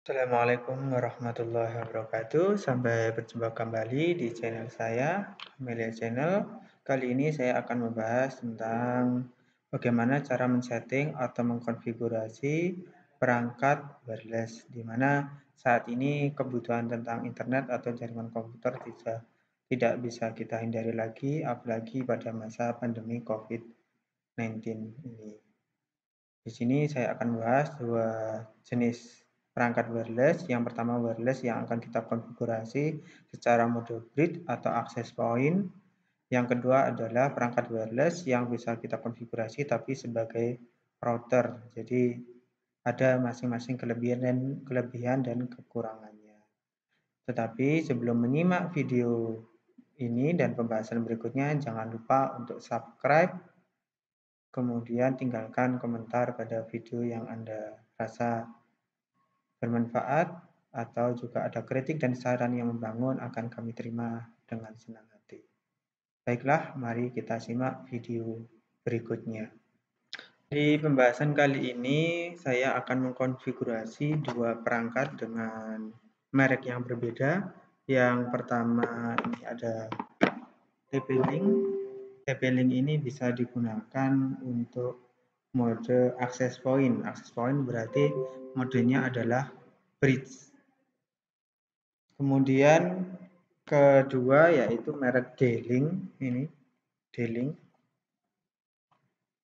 Assalamualaikum warahmatullahi wabarakatuh. Sampai berjumpa kembali di channel saya, Amelia Channel. Kali ini saya akan membahas tentang bagaimana cara men-setting atau mengkonfigurasi perangkat wireless, di mana saat ini kebutuhan tentang internet atau jaringan komputer tidak bisa kita hindari lagi, apalagi pada masa pandemi COVID-19 ini. Di sini saya akan membahas dua jenis perangkat wireless. Yang pertama wireless yang akan kita konfigurasi secara mode bridge atau access point. Yang kedua adalah perangkat wireless yang bisa kita konfigurasi tapi sebagai router. Jadi ada masing-masing kelebihan dan kekurangannya. Tetapi sebelum menyimak video ini dan pembahasan berikutnya, jangan lupa untuk subscribe, kemudian tinggalkan komentar pada video yang Anda rasa bermanfaat atau juga ada kritik dan saran yang membangun akan kami terima dengan senang hati. Baiklah, mari kita simak video berikutnya. Di pembahasan kali ini saya akan mengkonfigurasi dua perangkat dengan merek yang berbeda. Yang pertama ini ada TP-Link. TP-Link ini bisa digunakan untuk mode access point. Access point berarti modenya adalah bridge. Kemudian kedua yaitu merek D-Link ini. D-Link.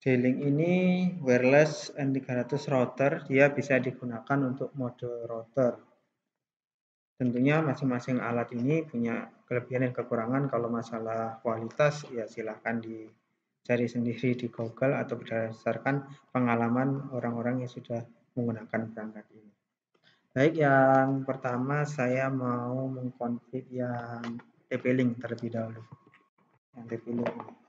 D-Link ini wireless N300 router, dia bisa digunakan untuk mode router. Tentunya masing-masing alat ini punya kelebihan dan kekurangan. Kalau masalah kualitas ya silahkan dicari sendiri di Google atau berdasarkan pengalaman orang-orang yang sudah menggunakan perangkat ini. Baik, yang pertama saya mau mengkonfig yang TP-Link terlebih dahulu. Yang TP-Link ini.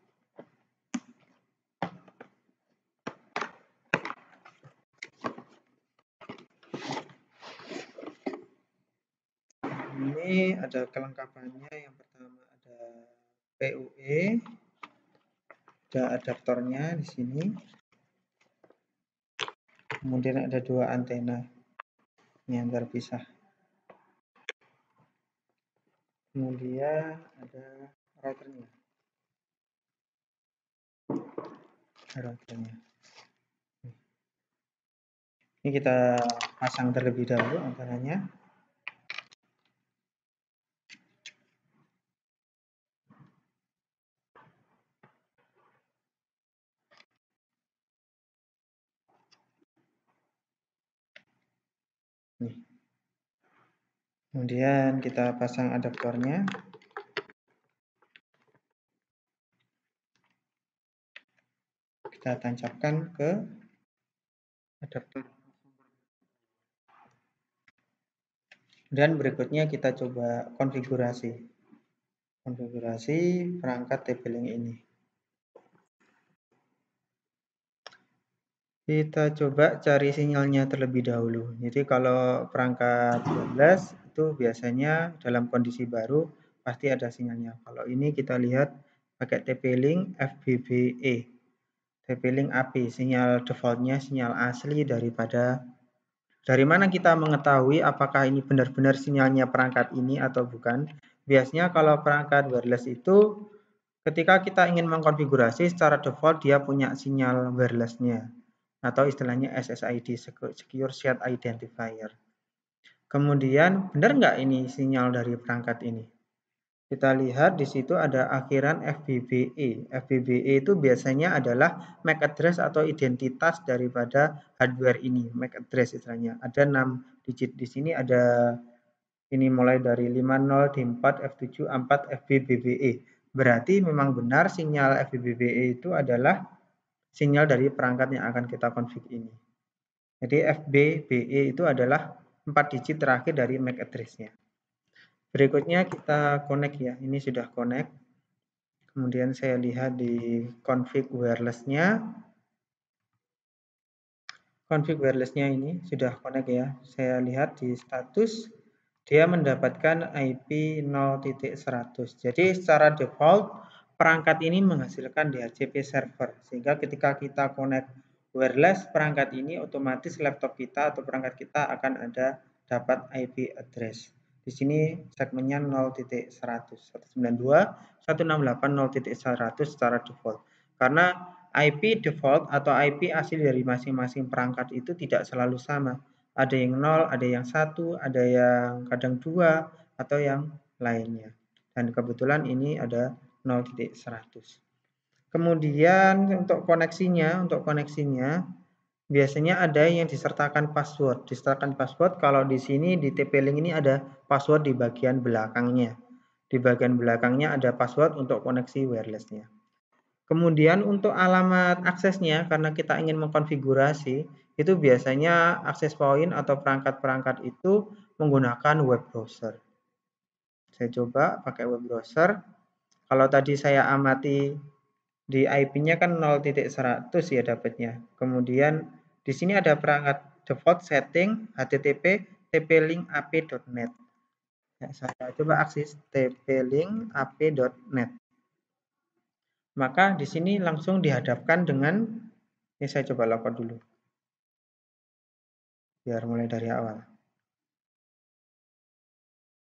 Ini ada kelengkapannya. Yang pertama ada PUE, ada adaptornya di sini. Kemudian ada dua antena yang terpisah. Kemudian ada routernya. Ini kita pasang terlebih dahulu antenanya. Nih. Kemudian kita pasang adaptornya. Kita tancapkan ke adaptor. Dan berikutnya kita coba konfigurasi perangkat TP-Link ini. Kita coba cari sinyalnya terlebih dahulu. Jadi kalau perangkat wireless itu biasanya dalam kondisi baru pasti ada sinyalnya. Kalau ini kita lihat pakai TP-Link FBBE. TP-Link AP, sinyal defaultnya sinyal asli dari mana kita mengetahui apakah ini benar-benar sinyalnya perangkat ini atau bukan. Biasanya kalau perangkat wireless itu ketika kita ingin mengkonfigurasi secara default dia punya sinyal wirelessnya atau istilahnya SSID, Secure Site Identifier. Kemudian benar nggak ini sinyal dari perangkat ini? Kita lihat di situ ada akhiran FBBE. FBBE itu biasanya adalah MAC address atau identitas daripada hardware ini, MAC address istilahnya. Ada 6 digit di sini, ada ini mulai dari 50, D4, F7, A4, FBBE. Berarti memang benar sinyal FBBE itu adalah sinyal dari perangkat yang akan kita config ini. Jadi FBBE itu adalah 4 digit terakhir dari MAC address-nya. Berikutnya kita connect ya, ini sudah connect. Kemudian saya lihat di config wireless-nya. Config wireless-nya ini sudah connect ya. Saya lihat di status dia mendapatkan IP 0.100. Jadi secara default perangkat ini menghasilkan DHCP server. Sehingga ketika kita connect wireless perangkat ini otomatis laptop kita atau perangkat kita akan ada dapat IP address. Di sini segmennya 0.100, 192.168.0.100 secara default. Karena IP default atau IP asli dari masing-masing perangkat itu tidak selalu sama. Ada yang 0, ada yang 1, ada yang kadang 2, atau yang lainnya. Dan kebetulan ini ada 0.100. Kemudian untuk koneksinya biasanya ada yang disertakan password. Disertakan password kalau di sini di TP-Link ini ada password di bagian belakangnya. Di bagian belakangnya ada password untuk koneksi wirelessnya. Kemudian untuk alamat aksesnya, karena kita ingin mengkonfigurasi, itu biasanya akses point atau perangkat-perangkat itu menggunakan web browser. Saya coba pakai web browser. Kalau tadi saya amati di IP-nya kan 0.100 ya dapatnya. Kemudian di sini ada perangkat default setting HTTP tp-link ap.net. Ya, saya coba akses tp-link ap.net. Maka di sini langsung dihadapkan dengan, ini saya coba login dulu. Biar mulai dari awal.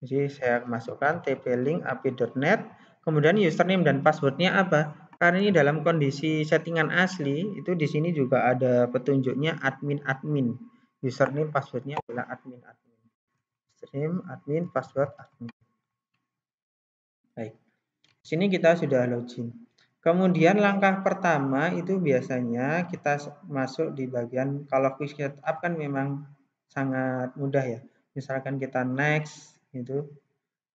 Jadi saya masukkan tp-link ap.net, kemudian username dan passwordnya apa? Karena ini dalam kondisi settingan asli, itu di sini juga ada petunjuknya admin. Username passwordnya adalah admin. Username admin, password admin. Baik. Di sini kita sudah login. Kemudian langkah pertama itu biasanya kita masuk di bagian, kalau quick setup kan memang sangat mudah ya. Misalkan kita next itu.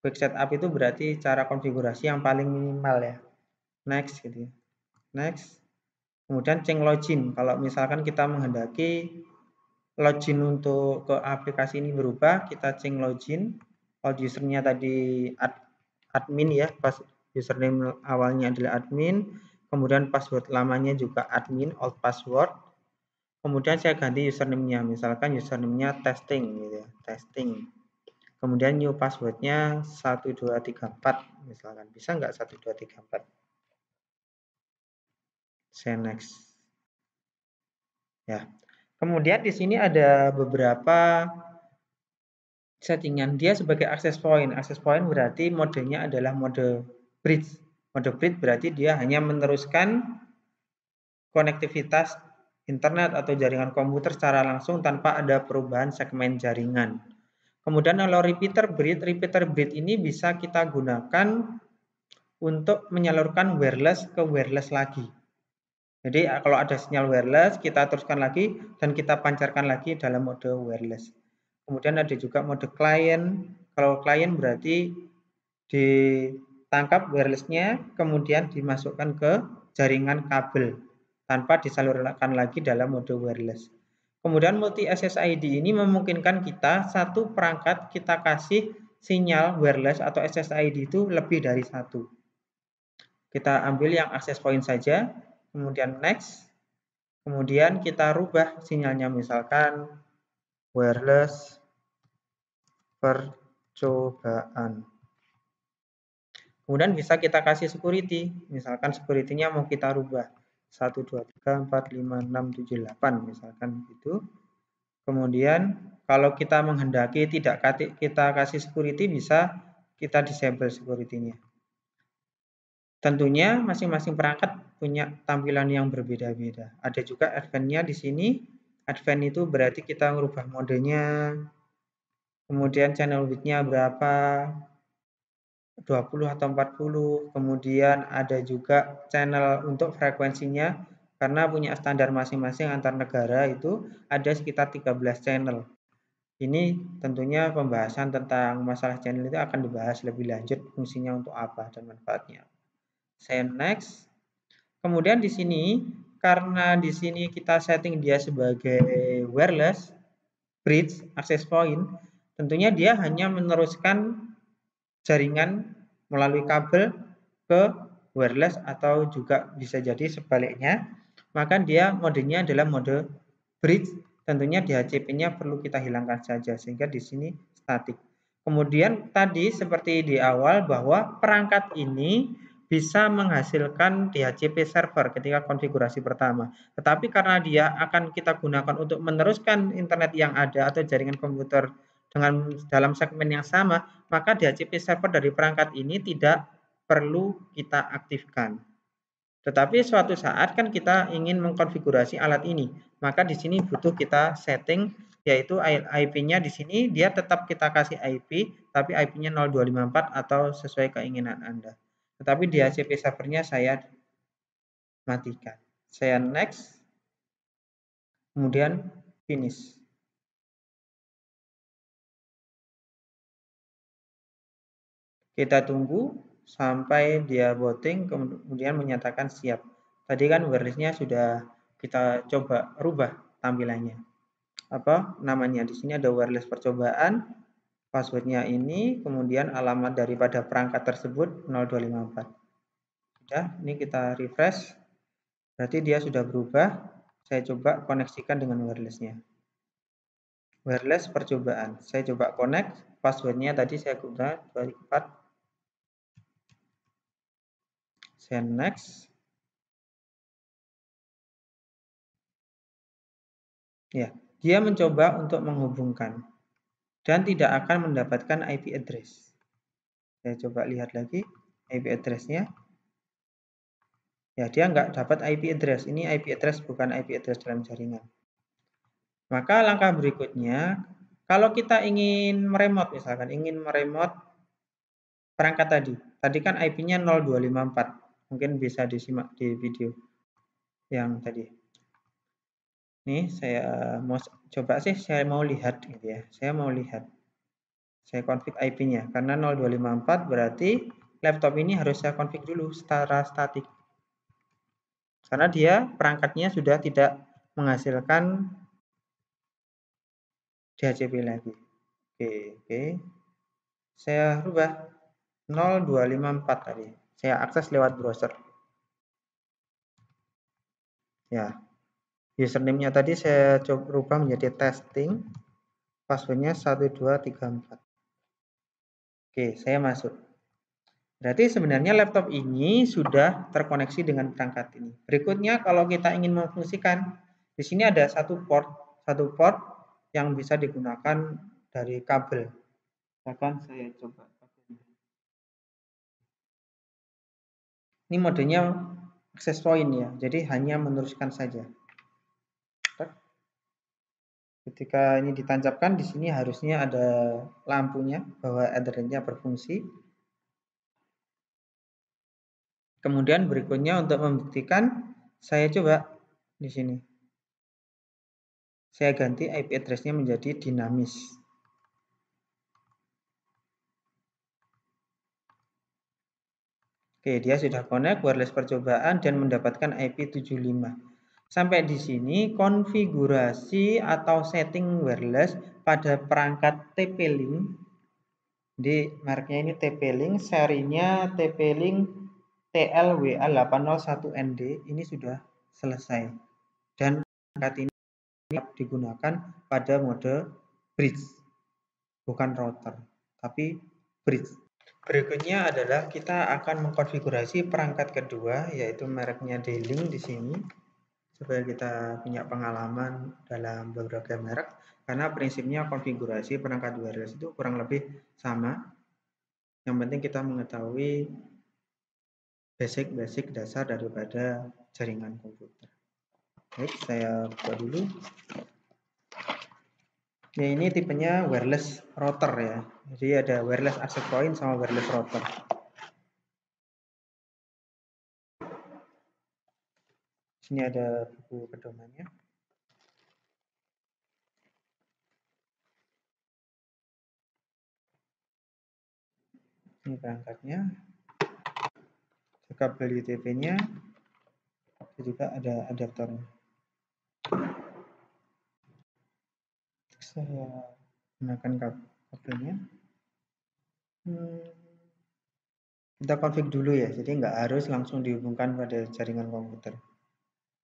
Quick setup itu berarti cara konfigurasi yang paling minimal ya. Next gitu ya. Next. Kemudian change login. Kalau misalkan kita menghendaki login untuk ke aplikasi ini berubah, kita change login. Kalau usernya tadi admin ya, pas username awalnya adalah admin, kemudian password lamanya juga admin, old password. Kemudian saya ganti username-nya, misalkan username-nya testing gitu ya, testing. Kemudian new password-nya 1234 misalkan. Bisa nggak 1234? Saya next. Ya. Kemudian di sini ada beberapa settingan. Dia sebagai access point. Access point berarti modenya adalah mode bridge. Mode bridge berarti dia hanya meneruskan konektivitas internet atau jaringan komputer secara langsung tanpa ada perubahan segmen jaringan. Kemudian kalau repeater bridge ini bisa kita gunakan untuk menyalurkan wireless ke wireless lagi. Jadi kalau ada sinyal wireless, kita teruskan lagi dan kita pancarkan lagi dalam mode wireless. Kemudian ada juga mode client. Kalau client berarti ditangkap wirelessnya, kemudian dimasukkan ke jaringan kabel tanpa disalurkan lagi dalam mode wireless. Kemudian multi SSID ini memungkinkan kita satu perangkat kita kasih sinyal wireless atau SSID itu lebih dari satu. Kita ambil yang access point saja, kemudian next, kemudian kita rubah sinyalnya misalkan wireless percobaan. Kemudian bisa kita kasih security, misalkan security-nya mau kita rubah 1, 2, 3, 4, 5, 6, 7, 8 misalkan itu. Kemudian kalau kita menghendaki tidak kita kasih security, bisa kita disable security-nya. Tentunya masing-masing perangkat punya tampilan yang berbeda-beda. Ada juga advance-nya di sini. Advance itu berarti kita merubah modenya, kemudian channel width-nya berapa, 20 atau 40, kemudian ada juga channel untuk frekuensinya, karena punya standar masing-masing antar negara itu ada sekitar 13 channel. Ini tentunya pembahasan tentang masalah channel itu akan dibahas lebih lanjut, fungsinya untuk apa dan manfaatnya. Saya next. Kemudian di sini, karena di sini kita setting dia sebagai wireless bridge access point, tentunya dia hanya meneruskan jaringan melalui kabel ke wireless atau juga bisa jadi sebaliknya. Maka dia modenya adalah mode bridge. Tentunya DHCP-nya perlu kita hilangkan saja sehingga di sini statik. Kemudian tadi seperti di awal bahwa perangkat ini bisa menghasilkan DHCP server ketika konfigurasi pertama. Tetapi karena dia akan kita gunakan untuk meneruskan internet yang ada atau jaringan komputer dengan dalam segmen yang sama, maka DHCP server dari perangkat ini tidak perlu kita aktifkan. Tetapi suatu saat kan kita ingin mengkonfigurasi alat ini, maka di sini butuh kita setting, yaitu IP-nya di sini dia tetap kita kasih IP, tapi IP-nya 0254 atau sesuai keinginan Anda. Tetapi DHCP servernya saya matikan. Saya next, kemudian finish. Kita tunggu sampai dia voting, kemudian menyatakan siap. Tadi kan wireless-nya sudah kita coba rubah tampilannya. Apa namanya? Di sini ada wireless percobaan, passwordnya ini, kemudian alamat daripada perangkat tersebut 0254. Sudah, ini kita refresh. Berarti dia sudah berubah. Saya coba koneksikan dengan wireless-nya. Wireless percobaan. Saya coba connect, passwordnya tadi saya ubah 24. Saya next. Ya, dia mencoba untuk menghubungkan dan tidak akan mendapatkan IP address. Saya coba lihat lagi IP address-nya. Ya, dia nggak dapat IP address. Ini IP address bukan IP address dalam jaringan. Maka langkah berikutnya, kalau kita ingin meremote misalkan, ingin meremote perangkat tadi. Tadi kan IP-nya 0254. Mungkin bisa disimak di video yang tadi. Nih, saya mau coba sih, saya mau lihat gitu ya. Saya mau lihat. Saya config IP-nya karena 0254 berarti laptop ini harus saya config dulu secara statik. Karena dia perangkatnya sudah tidak menghasilkan DHCP lagi. Oke. Saya rubah 0254 tadi. Saya akses lewat browser. Ya. Username-nya tadi saya coba rubah menjadi testing. Password-nya 1234. Oke, saya masuk. Berarti sebenarnya laptop ini sudah terkoneksi dengan perangkat ini. Berikutnya kalau kita ingin memfungsikan, di sini ada satu port yang bisa digunakan dari kabel. Misalkan saya coba. Ini modenya access point ya, jadi hanya meneruskan saja. Ketika ini ditancapkan, di sini harusnya ada lampunya bahwa Ethernet-nya berfungsi. Kemudian berikutnya untuk membuktikan, saya coba di sini. Saya ganti IP address-nya menjadi dinamis. Oke, dia sudah connect wireless percobaan dan mendapatkan IP 75. Sampai di sini konfigurasi atau setting wireless pada perangkat TP-Link. Di mereknya ini TP-Link, serinya TP-Link TLWA801ND ini sudah selesai. Dan perangkat ini digunakan pada mode bridge, bukan router, tapi bridge. Berikutnya adalah kita akan mengkonfigurasi perangkat kedua, yaitu mereknya D-Link di sini, supaya kita punya pengalaman dalam beberapa merek, karena prinsipnya konfigurasi perangkat wireless itu kurang lebih sama. Yang penting kita mengetahui basic dasar daripada jaringan komputer. Baik, saya buka dulu. Ya, ini tipenya wireless router ya. Jadi ada wireless access point sama wireless router. Sini ada buku pedomannya. Ini perangkatnya. Kabel UTP-nya. Juga ada adaptornya. Saya gunakan kabelnya. Kita config dulu ya, jadi nggak harus langsung dihubungkan pada jaringan komputer.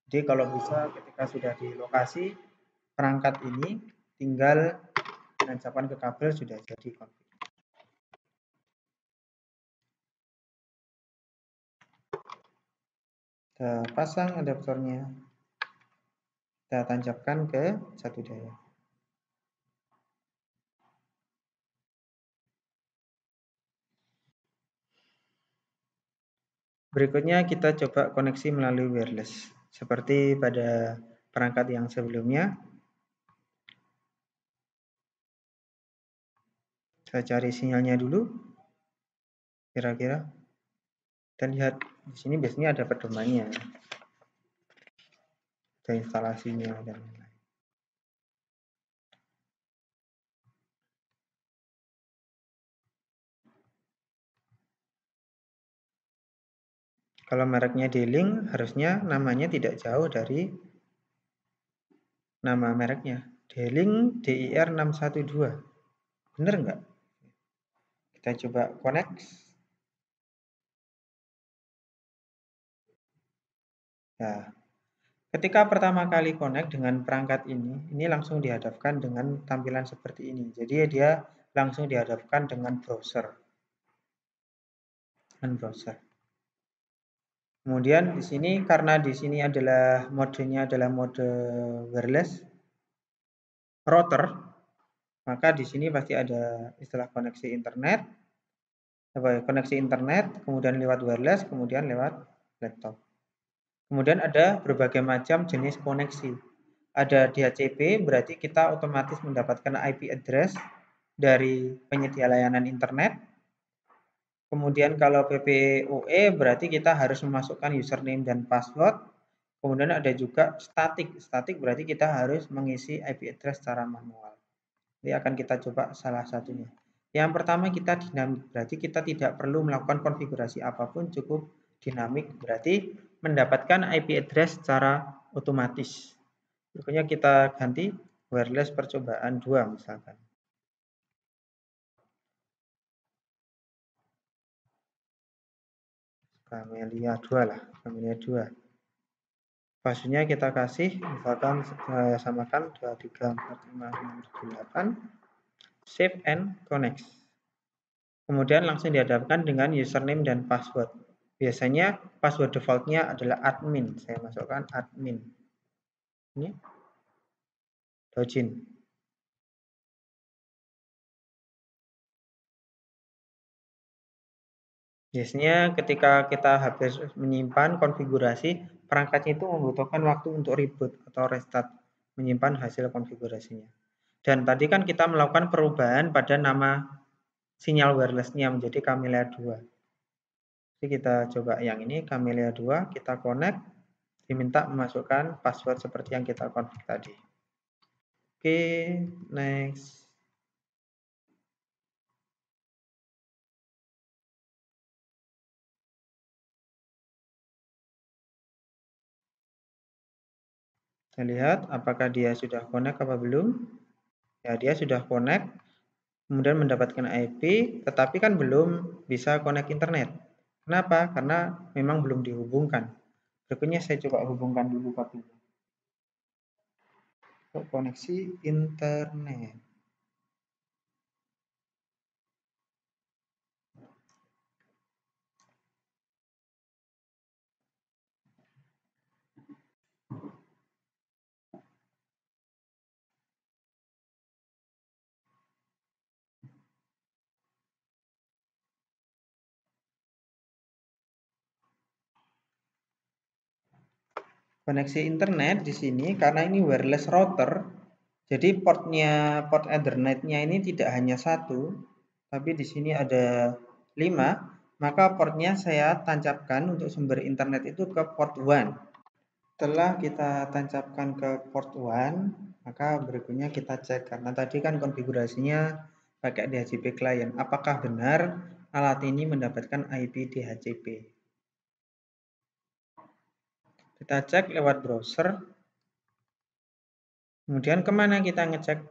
Jadi kalau bisa ketika sudah di lokasi perangkat ini tinggal penancapkan ke kabel sudah jadi config. Kita pasang adaptornya, kita tancapkan ke satu daya. Berikutnya kita coba koneksi melalui wireless. Seperti pada perangkat yang sebelumnya. Saya cari sinyalnya dulu. Kira-kira. Kita lihat di sini biasanya ada pedomannya. Ada instalasinya dan lain-lain. Kalau mereknya D-Link, harusnya namanya tidak jauh dari nama mereknya. D-Link DIR 612. Bener nggak? Kita coba connect. Nah, ketika pertama kali connect dengan perangkat ini langsung dihadapkan dengan tampilan seperti ini. Jadi dia langsung dihadapkan dengan browser. Kemudian di sini karena di sini adalah modenya adalah mode wireless router, maka di sini pasti ada istilah koneksi internet, kemudian lewat wireless, kemudian lewat laptop. Kemudian ada berbagai macam jenis koneksi. Ada DHCP, berarti kita otomatis mendapatkan IP address dari penyedia layanan internet. Kemudian kalau PPOE berarti kita harus memasukkan username dan password. Kemudian ada juga static. Static berarti kita harus mengisi IP address secara manual. Ini akan kita coba salah satunya. Yang pertama kita dinamik, berarti kita tidak perlu melakukan konfigurasi apapun, cukup dinamik, berarti mendapatkan IP address secara otomatis. Berikutnya kita ganti wireless percobaan 2 misalkan. Camellia 2 lah, Camellia 2. Passwordnya kita kasih, misalkan saya samakan 2, 3, 4, 5, 6, 7, 8. Save and connect. Kemudian langsung dihadapkan dengan username dan password. Biasanya password defaultnya adalah admin. Saya masukkan admin. Ini login. Biasanya ketika kita habis menyimpan konfigurasi, perangkatnya itu membutuhkan waktu untuk reboot atau restart, menyimpan hasil konfigurasinya. Dan tadi kan kita melakukan perubahan pada nama sinyal wireless-nya menjadi Camellia 2. Jadi kita coba yang ini, Camellia 2, kita connect, diminta memasukkan password seperti yang kita config tadi. Oke, next. Kita lihat apakah dia sudah connect apa belum. Ya, dia sudah connect, kemudian mendapatkan IP, tetapi kan belum bisa connect internet. Kenapa? Karena memang belum dihubungkan. Berikutnya saya coba hubungkan dulu kabelnya. Koneksi internet. Koneksi internet di sini karena ini wireless router, jadi port Ethernet-nya ini tidak hanya satu, tapi di sini ada 5, maka portnya saya tancapkan untuk sumber internet itu ke port 1. Setelah kita tancapkan ke port 1, maka berikutnya kita cek, karena tadi kan konfigurasinya pakai DHCP client, apakah benar alat ini mendapatkan IP DHCP. Kita cek lewat browser. Kemudian kemana kita ngecek?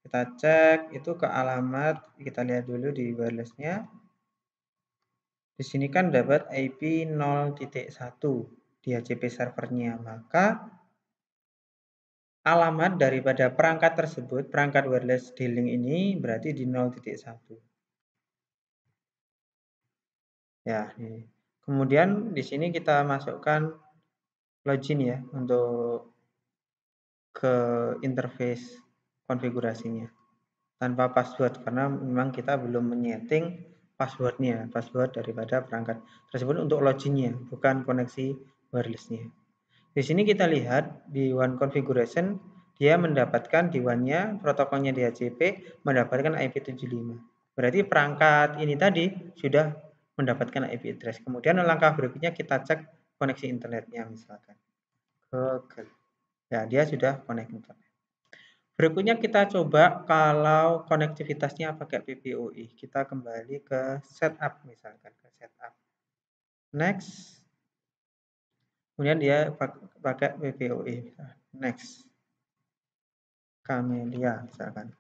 Kita cek itu ke alamat, kita lihat dulu di wireless-nya. Di sini kan dapat IP 0.1 DHCP servernya, maka alamat daripada perangkat tersebut, perangkat wireless D-Link ini berarti di 0.1. Ya, ini. Kemudian di sini kita masukkan login ya untuk ke interface konfigurasinya tanpa password karena memang kita belum menyeting password daripada perangkat tersebut untuk loginnya, bukan koneksi wirelessnya. Di sini kita lihat di WAN configuration, dia mendapatkan di WAN-nya, protokolnya DHCP mendapatkan IP75. Berarti perangkat ini tadi sudah mendapatkan IP address. Kemudian langkah berikutnya kita cek koneksi internetnya misalkan. Google. Ya, dia sudah connect internet. Berikutnya kita coba kalau konektivitasnya pakai PPOE. Kita kembali ke setup misalkan, ke setup. Next. Kemudian dia pakai PPOE. Next. Camellia misalkan.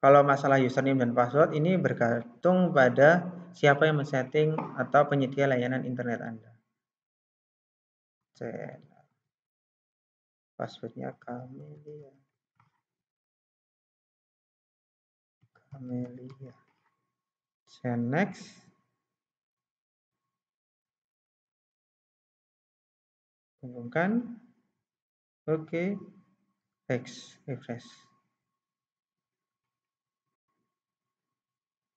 Kalau masalah username dan password ini bergantung pada siapa yang men-setting atau penyedia layanan internet Anda. Passwordnya Camellia. Next. Hubungkan. Oke. Refresh.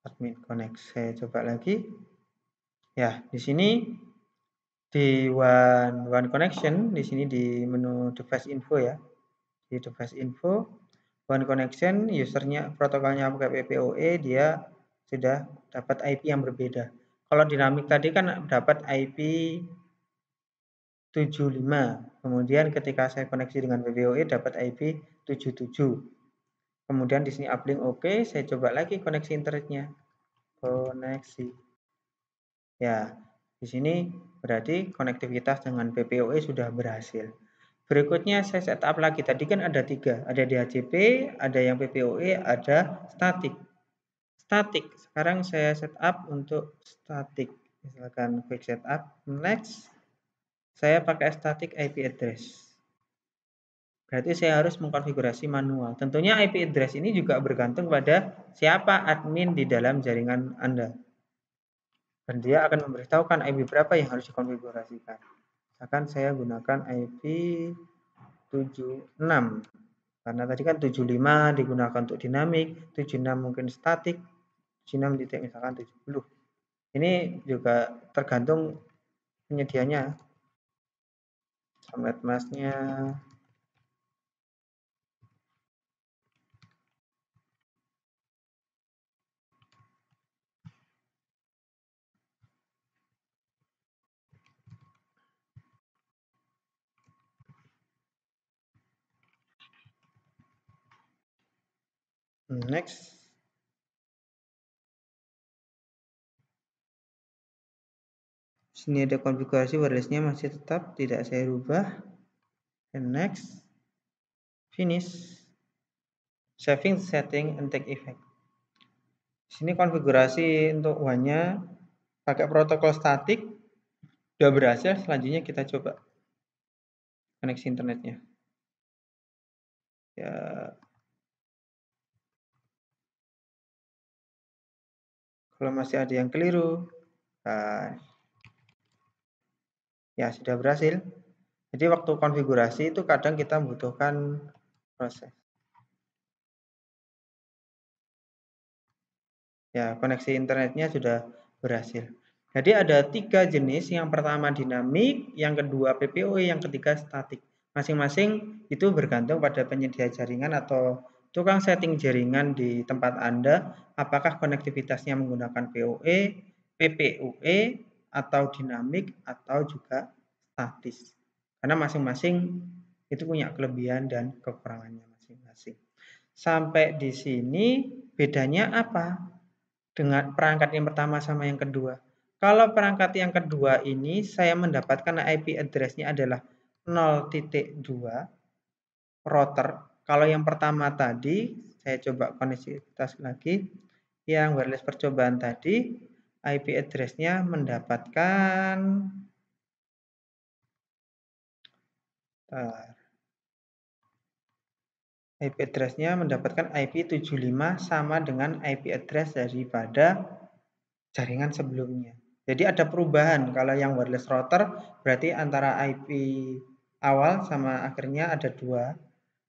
Admin connect. Saya coba lagi. Ya, di sini di one connection, di sini di menu device info ya. Di device info, one connection, usernya protokolnya pakai PPOE, dia sudah dapat IP yang berbeda. Kalau dinamik tadi kan dapat IP 75. Kemudian ketika saya koneksi dengan PPOE dapat IP 77. Kemudian di sini uplink oke, saya coba lagi koneksi internetnya. Koneksi. Ya, di sini berarti konektivitas dengan PPOE sudah berhasil. Berikutnya saya setup lagi. Tadi kan ada 3, ada DHCP, ada yang PPOE, ada static. Static. Sekarang saya setup untuk static. Misalkan quick setup. Next. Saya pakai static IP address. Berarti saya harus mengkonfigurasi manual. Tentunya IP address ini juga bergantung pada siapa admin di dalam jaringan Anda. Dan dia akan memberitahukan IP berapa yang harus dikonfigurasikan. Misalkan saya gunakan IP 76. Karena tadi kan 75 digunakan untuk dinamik, 76 mungkin statik, 76 titik misalkan 70. Ini juga tergantung penyedianya. Somet masnya. Next. Sini ada konfigurasi wirelessnya masih tetap tidak saya rubah. And next. Finish. Saving setting and take effect. Sini konfigurasi untuk WAN-nya pakai protokol statik. Sudah berhasil, selanjutnya kita coba koneksi internetnya. Ya. Kalau masih ada yang keliru, ya sudah berhasil. Jadi waktu konfigurasi itu kadang kita membutuhkan proses. Ya, koneksi internetnya sudah berhasil. Jadi ada 3 jenis, yang pertama dinamik, yang kedua PPOE, yang ketiga statik. Masing-masing itu bergantung pada penyedia jaringan atau tukang setting jaringan di tempat Anda, apakah konektivitasnya menggunakan POE, PPOE, atau dinamik, atau juga statis. Karena masing-masing itu punya kelebihan dan kekurangannya masing-masing. Sampai di sini bedanya apa dengan perangkat yang pertama sama yang kedua? Kalau perangkat yang kedua ini saya mendapatkan IP address-nya adalah 0.2 router. Kalau yang pertama tadi, saya coba koneksitas lagi. Yang wireless percobaan tadi, IP address-nya mendapatkan IP address-nya mendapatkan IP 75 sama dengan IP address daripada jaringan sebelumnya. Jadi ada perubahan. Kalau yang wireless router berarti antara IP awal sama akhirnya ada 2.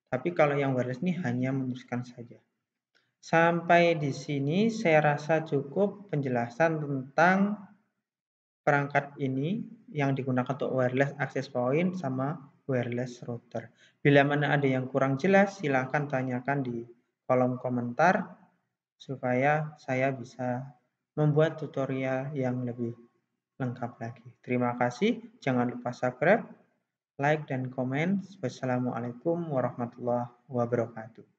Tapi kalau yang wireless ini hanya meneruskan saja. Sampai di sini saya rasa cukup penjelasan tentang perangkat ini yang digunakan untuk wireless access point sama wireless router. Bila mana ada yang kurang jelas, silakan tanyakan di kolom komentar supaya saya bisa membuat tutorial yang lebih lengkap lagi. Terima kasih. Jangan lupa subscribe, like, dan komen. Wassalamualaikum warahmatullahi wabarakatuh.